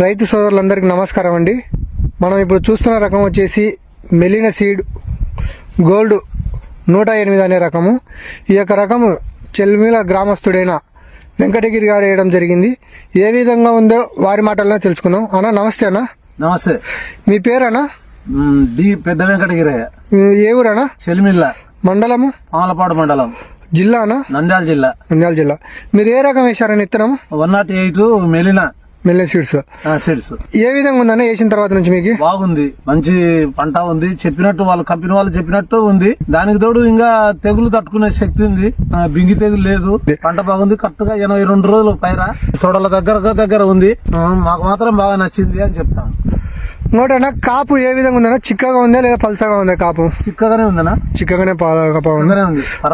రైతు సోదరులందరికీ నమస్కారం అండి. మనం ఇప్పుడు చూస్తున్న రకం వచ్చేసి మెలినా సీడ్ గోల్డ్ 108 అనే రకము. ఈ యొక్క రకము చెల్మిల గ్రామస్తుడైన వెంకటగిరి గారు వేయడం జరిగింది. ఏ విధంగా ఉందో వారి మాటల్లో తెలుసుకుందాం. అన్న నమస్తే. అన్న నమస్తే. మీ పేరన్నా? డి పెద్ద వెంకటగిరి. ఏ ఊరన్నా? చెల్మిల్ల మండలము? పాలపాడు మండలం. జిల్లా అన్న? నంద్యాల జిల్లా. నంద్యాల జిల్లా. మీరు ఏ రకం వేశారని ఇత్తనం? 108 మెలినా సీడ్స్. సీడ్స్ ఏ విధంగా ఉందన్న వేసిన తర్వాత నుంచి? మీకు బాగుంది, మంచి పంట ఉంది. చెప్పినట్టు వాళ్ళు కంపెనీ వాళ్ళు చెప్పినట్టు ఉంది. దానికి తోడు ఇంకా తెగులు తట్టుకునే శక్తి ఉంది. బింగి తెగులు లేదు. పంట బాగుంది. కరెక్ట్ గా 82 రోజులు పైరా తోటల దగ్గర ఉంది. మాకు మాత్రం బాగా నచ్చింది అని చెప్తాను. ఇంకోటన్నా కాపు ఏ విధంగా ఉందన్నా? చిక్కగా ఉందా లేదా పల్సగా ఉందా? కాపు చిక్కగానే ఉందనా? చిక్కగానే ఉంది.